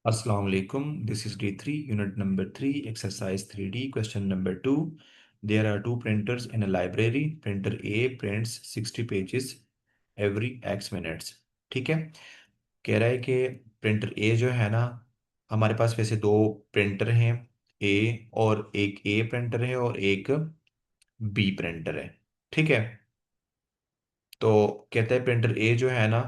Assalamu alaikum. This is day 3, unit number 3, exercise 3D, question number 2. There are two printers in a library. Printer A prints 60 pages every X minutes. ठीक है। कह रहा है कि printer ए जो है ना, हमारे पास वैसे दो प्रिंटर हैं, ए और एक ए प्रिंटर है और एक बी प्रिंटर है। ठीक है। तो कहता है प्रिंटर ए जो है ना,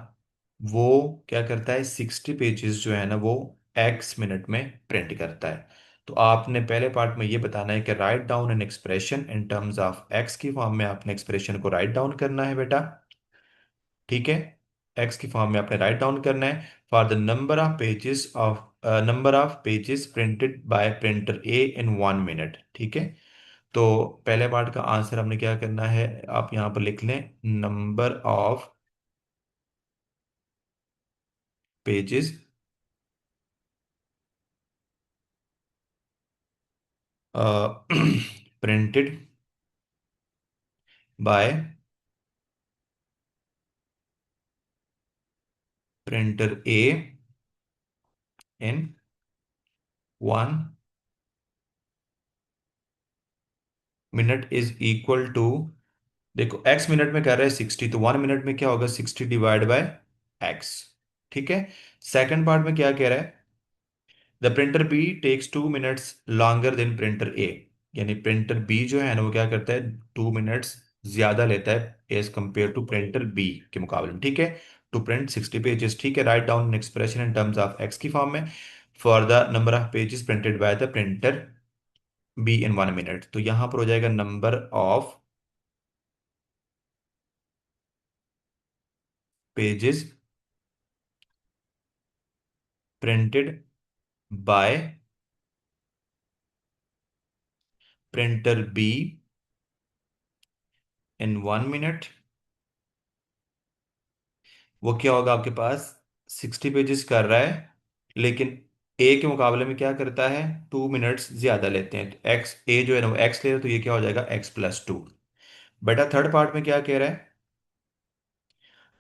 वो क्या करता है, 60 पेजेस जो है ना वो एक्स मिनट में प्रिंट करता है। तो आपने पहले पार्ट में ये बताना है कि right down an expression in terms of X की फॉर्म में आपने एक्सप्रेशन को राइट डाउन करना है बेटा। ठीक है। एक्स की फॉर्म में आपने राइट डाउन करना है for the number of pages printed by printer A in 1 minute. ठीक है। तो पहले पार्ट का आंसर हमने क्या करना है, आप यहाँ पर लिख लें number of pages printed by printer A in 1 minute is equal to, देखो एक्स मिनट में कर रहे हैं 60, तो 1 मिनट में क्या होगा, 60 डिवाइड बाय एक्स। ठीक है। सेकंड पार्ट में क्या कह रहा है, the printer B takes 2 minutes longer than printer A. यानी प्रिंटर बी जो है ना वो क्या करता है, 2 मिनट्स ज्यादा लेता है as compare to printer B के मुकाबले में। ठीक है। To print 60 pages. ठीक है। Write down an expression in terms of X की फॉर्म में for the number of pages printed by the printer B in 1 minute. तो यहां पर हो जाएगा number of pages printed by printer B in 1 minute. वो क्या होगा आपके पास, 60 पेजेस कर रहा है, लेकिन ए के मुकाबले में क्या करता है, 2 मिनट्स ज्यादा लेते हैं। तो एक्स ए जो है ना वो एक्स ले रहा है, तो ये क्या हो जाएगा x+2। बेटा थर्ड पार्ट में क्या कह रहा है,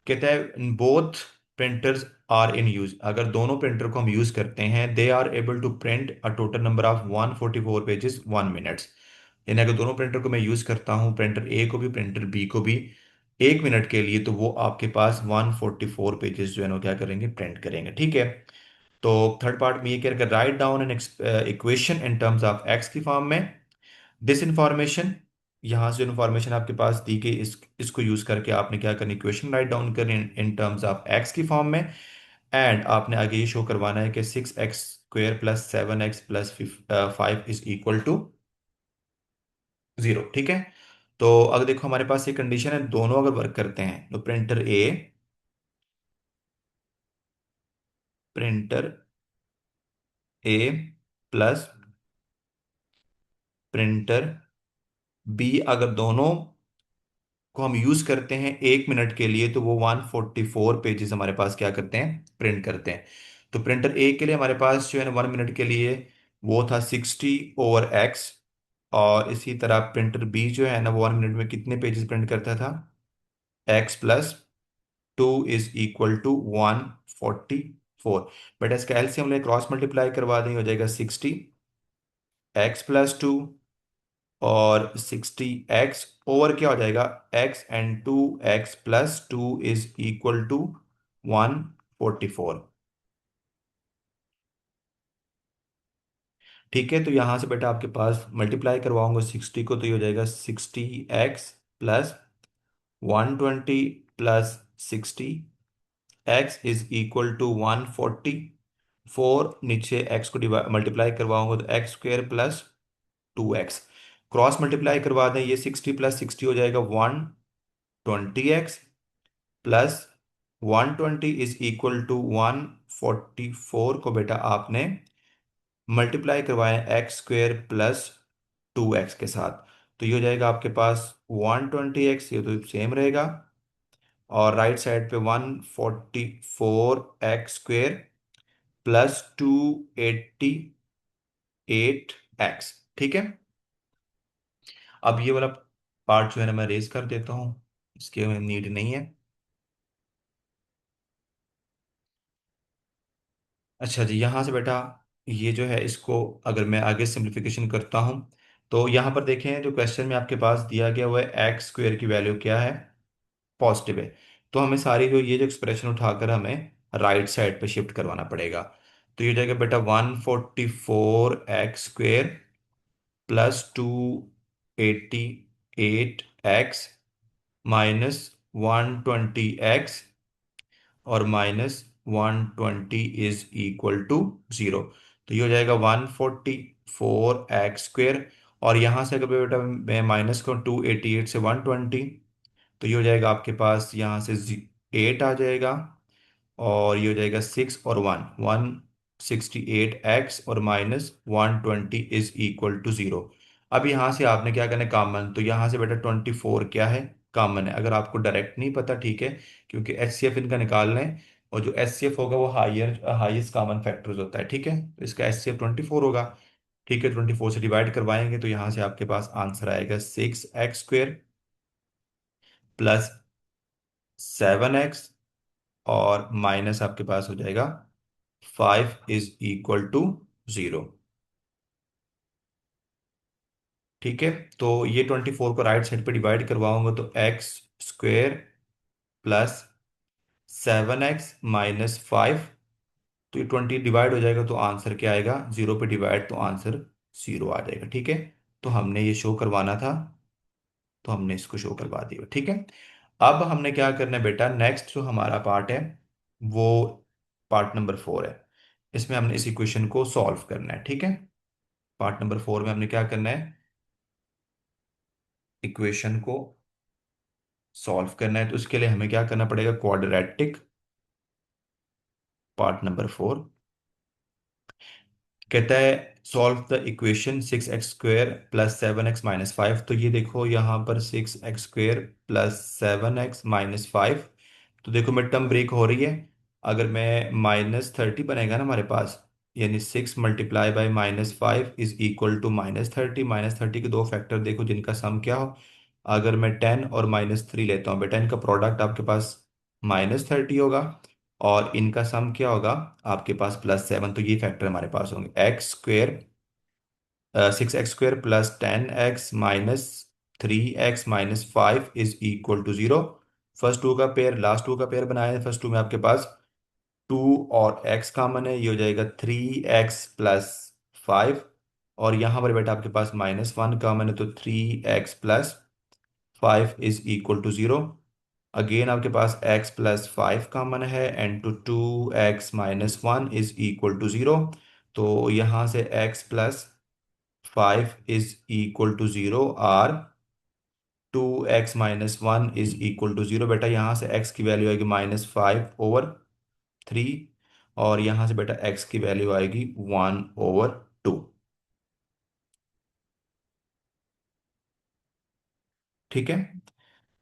कहता है both printers are in use. अगर दोनों प्रिंटर को हम यूज करते हैं, they are able to print a total number of 144 pages 1 minutes. यानी अगर दोनों प्रिंटर को मैं यूज करता हूं, प्रिंटर ए को भी प्रिंटर बी को भी, 1 मिनट के लिए, तो वो आपके पास 144 पेजेस जो है ना वो क्या करेंगे, प्रिंट करेंगे। ठीक है। तो थर्ड पार्ट में ये कह रहा है write down an equation in terms of X की फॉर्म में दिस इंफॉर्मेशन। यहाँ से जो इन्फॉर्मेशन आपके पास दी गई, इसको यूज करके आपने क्या करनी, इक्वेशन राइट डाउन करनी इन टर्म्स ऑफ एक्स की फॉर्म में। एंड आपने आगे ये शो करवाना है कि 6x² plus 7x plus 5 is equal to 0। ठीक है। तो अगर देखो हमारे पास ये कंडीशन है, दोनों अगर वर्क करते हैं, तो प्रिंटर ए प्लस प्रिंटर बी, अगर दोनों को हम यूज करते हैं 1 मिनट के लिए, तो वो 144 पेजेस हमारे पास क्या करते हैं, प्रिंट करते हैं। तो प्रिंटर ए के लिए हमारे पास जो है ना 1 मिनट के लिए वो था 60/x। और इसी तरह प्रिंटर बी जो है ना वो 1 मिनट में कितने पेजेस प्रिंट करता था, x+2 is equal to 144। But इसका एलसीएम हम क्रॉस मल्टीप्लाई करवा दें, हो जाएगा 60x+2 और 60x ओवर क्या हो जाएगा, x, and 2x+2 is equal to 144। ठीक है। तो यहां से बेटा आपके पास मल्टीप्लाई करवाऊंगा 60 को, तो ये हो जाएगा 60x+120+60x इज इक्वल टू 144। नीचे x को मल्टीप्लाई करवाऊंगा तो x² plus 2x, cross multiply करवा दें, ये 60+60 हो जाएगा 120x plus 120 is equal to 144 को बेटा आपने मल्टीप्लाई करवाएं x² प्लस 2x के साथ। तो ये हो जाएगा आपके पास 120x, ये तो सेम रहेगा, और राइट साइड पे 144x² प्लस 288x। ठीक है। अब ये वाला पार्ट जो है ना मैं रेज कर देता हूँ, इसके नीड नहीं है। अच्छा जी, यहाँ से बेटा ये जो है इसको अगर मैं आगे सिंप्लीफिकेशन करता हूँ तो यहाँ पर देखें जो क्वेश्चन में आपके पास दिया गया हुआ है एक्स स्क्वेयर की वैल्यू क्या है, पॉजिटिव है। तो हमें सारी जो ये जो एक्सप्रेशन उठाकर हमें राइट साइड पे शिफ्ट करवाना पड़ेगा। तो ये हो जाएगा बेटा 144 एक्स स्क्वेयर +288 एक्स -120 एक्स और -120 इज इक्वल टू 0। तो ये हो जाएगा 144 एक्स स्क्वेयर। और यहाँ से अगर बेटा मैं माइनस करूँ 288 से 120, तो ये हो जाएगा आपके पास यहाँ से 8 आ जाएगा। और ये हो जाएगा 6 और 1 168 एक्स और -120 इज इक्वल टू 0। अब यहाँ से आपने क्या करना है, कॉमन। तो यहाँ से बेटा 24 क्या है, कॉमन है। अगर आपको डायरेक्ट नहीं पता ठीक है, क्योंकि एच सी एफ इनका निकालना है। और जो एच सी एफ होगा वो हाईएस्ट कॉमन फैक्टर्स होता है, ठीक है। तो इसका एच सी एफ 24 होगा। ठीक है, 24 से डिवाइड करवाएंगे तो यहाँ से आपके पास आंसर आएगा 6 एक्स स्क्वेयर +7 एक्स और माइनस आपके पास हो जाएगा 5 इज इक्वल टू 0। ठीक है। तो ये 24 को राइट साइड पे डिवाइड करवाऊंगा तो एक्स स्क्वेयर +7 एक्स -5। तो ये 20 डिवाइड हो जाएगा तो आंसर क्या आएगा, 0 पे डिवाइड तो आंसर 0 आ जाएगा। ठीक है। तो हमने ये शो करवाना था, तो हमने इसको शो करवा दिया। ठीक है। अब हमने क्या करना है बेटा, नेक्स्ट जो हमारा पार्ट है वो पार्ट नंबर 4 है। इसमें हमने इस इक्वेशन को सॉल्व करना है। ठीक है। पार्ट नंबर 4 में हमने क्या करना है, इक्वेशन को सॉल्व करना है। तो उसके लिए हमें क्या करना पड़ेगा, क्वाड्रेटिक। पार्ट नंबर 4 कहता है solve the equation 6 X square +7 x -5। तो ये देखो यहाँ पर 6 एक्स स्क्वेयर +7 एक्स -5। तो देखो मिड टर्म ब्रेक हो रही है। अगर मैं -30 बनेगा ना हमारे पास, यानी 6 × -5 -5 इज इक्वल टू -30। -30 के दो फैक्टर देखो जिनका सम क्या हो। अगर मैं 10 और -3 लेता हूँ बेटा, इनका प्रोडक्ट आपके पास -30 होगा और इनका सम क्या होगा आपके पास +7। तो ये फैक्टर हमारे पास होंगे। X square 6 X square +10 X -3 X -5 is equal to 0। First two का पेयर लास्ट टू का पेयर बनाया है। फर्स्ट टू में आपके पास 2 और एक्स कॉमन है, ये हो जाएगा 3 एक्स +5। और यहाँ पर बेटा आपके पास -1 कॉमन है, तो 3 X +5 is equal to 0। Again आपके पास x +5 कॉमन है and to 2x - 1 is equal to 0। तो यहाँ से x +5 इज इक्वल टू 0 और 2x - 1 इज इक्वल टू 0। बेटा यहाँ से x की वैल्यू आएगी -5/3 और यहाँ से बेटा x की वैल्यू आएगी 1/2। ठीक है।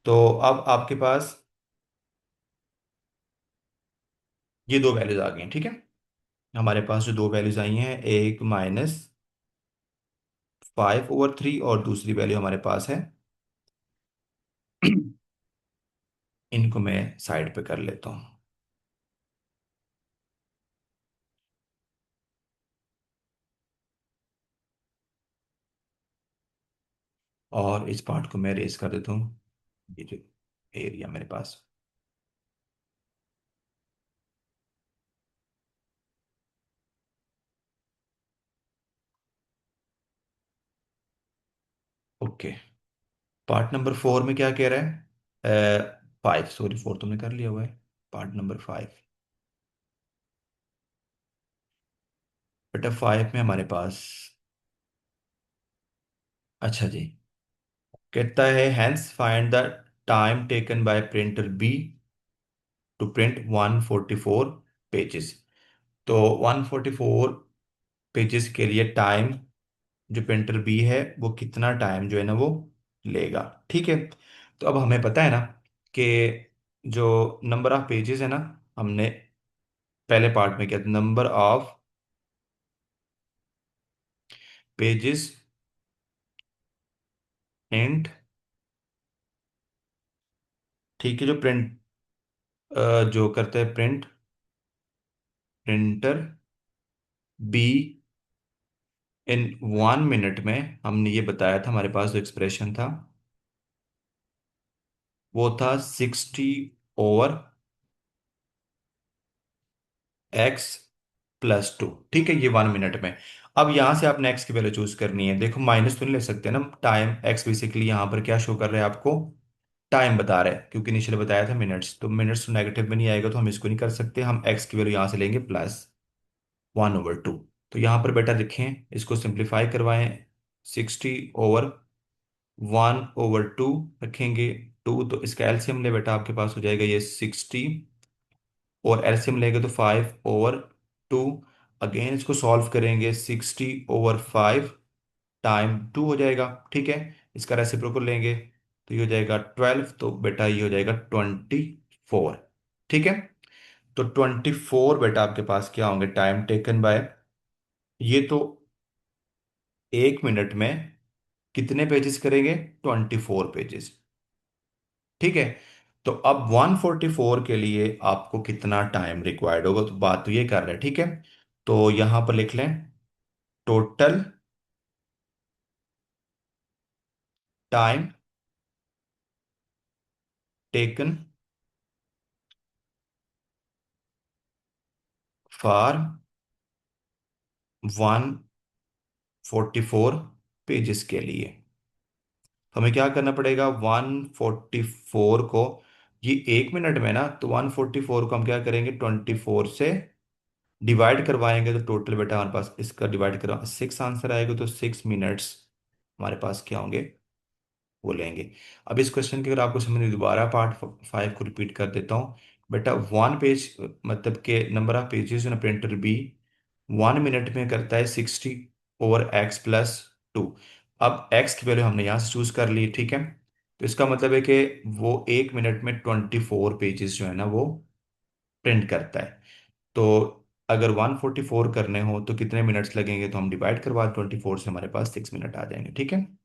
तो अब आपके पास ये दो वैल्यूज आ गई हैं। ठीक है। हमारे पास जो दो वैल्यूज आई हैं, एक -5/3 और दूसरी वैल्यू हमारे पास है इनको मैं साइड पे कर लेता हूँ और इस पार्ट को मैं रेस कर देता हूँ। ये जो एरिया मेरे पास, ओके। पार्ट नंबर 4 में क्या कह रहा है, 5, सॉरी 4 तुमने कर लिया हुआ है। पार्ट नंबर 5, बेटा 5 में हमारे पास, अच्छा जी, कहता है hence find the time taken by printer B to print 144 pages. तो 144 पेजेस के लिए टाइम जो प्रिंटर बी है वो कितना टाइम जो है ना वो लेगा। ठीक है। तो अब हमें पता है ना कि जो नंबर ऑफ पेजेस है ना, हमने पहले पार्ट में किया नंबर ऑफ पेजेस एंड, ठीक है, जो प्रिंट जो करते हैं प्रिंटर बी इन 1 मिनट में हमने ये बताया था, हमारे पास जो एक्सप्रेशन था वो था 60/(x प्लस टू). ठीक है, ये 1 मिनट में। अब यहां से आपने एक्स की वैल्यू चूज करनी है। देखो माइनस तो नहीं ले सकते ना, टाइम एक्स बेसिकली यहाँ पर क्या शो कर रहा है आपको, टाइम बता रहा है, क्योंकि इनिशियल बताया था मिनट्स, तो मिनट्स तो नेगेटिव में नहीं आएगा, तो हम इसको नहीं कर सकते। हम एक्स की वैल्यू यहाँ से लेंगे +1/2। तो यहाँ पर बेटा लिखें, इसको सिंप्लीफाई करवाएं। 60/(1/2) रखेंगे। टू, तो इसका एलसीएम ले बेटा, आपके पास हो जाएगा ये 60, और एलसीएम लेंगे तो 5/2। अगेन इसको सॉल्व करेंगे, 60/5 टाइम 2 हो जाएगा। ठीक है, इसका रेसिप्रोकल लेंगे तो ये हो जाएगा 12, तो बेटा ये हो जाएगा 24। ठीक है, तो 24 बेटा आपके पास क्या होंगे टाइम टेकन बाय, ये तो 1 मिनट में कितने पेजेस करेंगे, 24 पेजेस। ठीक है, तो अब 144 के लिए आपको कितना टाइम रिक्वायर्ड होगा, तो बात तो ये कर रहे हैं। ठीक है, तो यहां पर लिख लें, total time taken for 144 pages के लिए। तो हमें क्या करना पड़ेगा, 144 को, ये 1 मिनट में ना, तो 144 को हम क्या करेंगे, 24 से डिवाइड करवाएंगे, तो टोटल बेटा हमारे पास इसका डिवाइड करवा 6 आंसर आएगा, तो 6 मिनट्स हमारे पास क्या होंगे, वो लेंगे। अब इस क्वेश्चन की अगर आपको समझ नहीं, दोबारा पार्ट 5 को रिपीट कर देता हूँ बेटा। 1 पेज मतलब के number of pages in printer B 1 minute में करता है 60/(x+2). अब x की वैल्यू हमने यहाँ से चूज कर ली। ठीक है, तो इसका मतलब है कि वो 1 मिनट में 24 पेजेस जो है ना वो प्रिंट करता है। तो अगर 144 करने हो तो कितने मिनट्स लगेंगे, तो हम डिवाइड करवा 24 से, हमारे पास 6 मिनट आ जाएंगे। ठीक है।